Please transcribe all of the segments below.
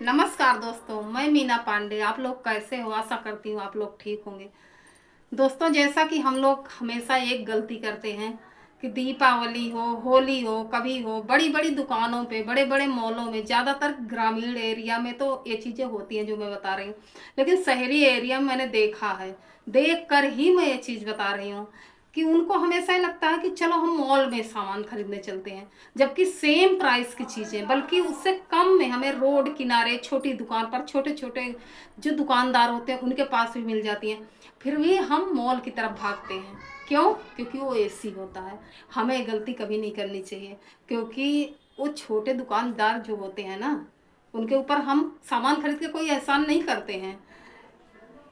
नमस्कार दोस्तों, मैं मीना पांडे। आप लोग कैसे हो? आशा करती हूँ आप लोग ठीक होंगे। दोस्तों, जैसा कि हम लोग हमेशा एक गलती करते हैं कि दीपावली हो, होली हो, कभी हो, बड़ी बड़ी दुकानों पे, बड़े बड़े मॉलों में, ज़्यादातर ग्रामीण एरिया में तो ये चीज़ें होती हैं जो मैं बता रही हूँ। लेकिन शहरी एरिया में मैंने देखा है, देख कर ही मैं ये चीज़ बता रही हूँ कि उनको हमेशा ही लगता है कि चलो हम मॉल में सामान खरीदने चलते हैं, जबकि सेम प्राइस की चीज़ें, बल्कि उससे कम में हमें रोड किनारे छोटी दुकान पर छोटे छोटे जो दुकानदार होते हैं उनके पास भी मिल जाती हैं। फिर भी हम मॉल की तरफ भागते हैं। क्यों? क्योंकि वो एसी होता है। हमें गलती कभी नहीं करनी चाहिए, क्योंकि वो छोटे दुकानदार जो होते हैं ना, उनके ऊपर हम सामान खरीद के कोई एहसान नहीं करते हैं,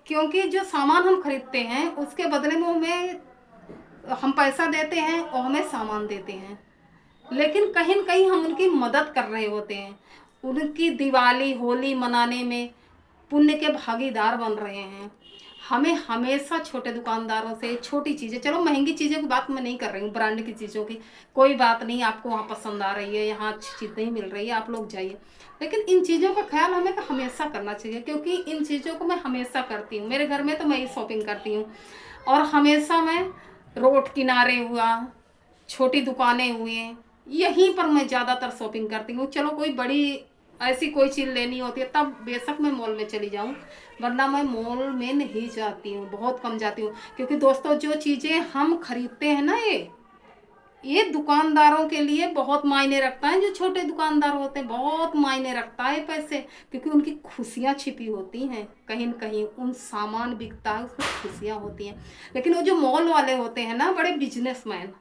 क्योंकि जो सामान हम खरीदते हैं उसके बदले में हमें हम पैसा देते हैं और हमें सामान देते हैं। लेकिन कहीं न कहीं हम उनकी मदद कर रहे होते हैं, उनकी दिवाली होली मनाने में पुण्य के भागीदार बन रहे हैं। हमें हमेशा छोटे दुकानदारों से छोटी चीज़ें, चलो महंगी चीज़ों की बात मैं नहीं कर रही हूँ, ब्रांड की चीज़ों की कोई बात नहीं, आपको वहाँ पसंद आ रही है, यहाँ अच्छी चीज़ नहीं मिल रही है, आप लोग जाइए। लेकिन इन चीज़ों का ख्याल हमें हमेशा करना चाहिए, क्योंकि इन चीज़ों को मैं हमेशा करती हूँ। मेरे घर में तो मैं ही शॉपिंग करती हूँ, और हमेशा मैं रोड किनारे हुआ, छोटी दुकानें हुई, यहीं पर मैं ज़्यादातर शॉपिंग करती हूँ। चलो कोई बड़ी ऐसी कोई चीज़ लेनी होती है तब बेशक मैं मॉल में चली जाऊँ, वरना मैं मॉल में नहीं जाती हूँ, बहुत कम जाती हूँ। क्योंकि दोस्तों, जो चीज़ें हम खरीदते हैं ना, ये दुकानदारों के लिए बहुत मायने रखता है। जो छोटे दुकानदार होते हैं, बहुत मायने रखता है पैसे, क्योंकि उनकी खुशियाँ छिपी होती हैं कहीं न कहीं। उन सामान बिकता है, उसमें खुशियाँ होती हैं। लेकिन वो जो मॉल वाले होते हैं ना, बड़े बिजनेसमैन,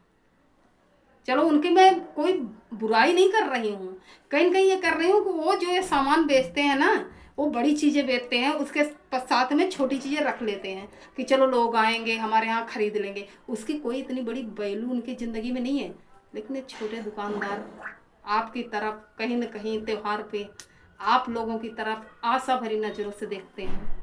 चलो उनकी मैं कोई बुराई नहीं कर रही हूँ, कहीं न कहीं ये कर रही हूँ कि वो जो ये सामान बेचते हैं ना, वो बड़ी चीज़ें बेचते हैं, उसके साथ में छोटी चीज़ें रख लेते हैं कि चलो लोग आएंगे हमारे यहाँ खरीद लेंगे। उसकी कोई इतनी बड़ी वैल्यू उनकी ज़िंदगी में नहीं है। लेकिन ये छोटे दुकानदार आपकी तरफ कहीं न कहीं त्योहार पे आप लोगों की तरफ आशा भरी नज़रों से देखते हैं।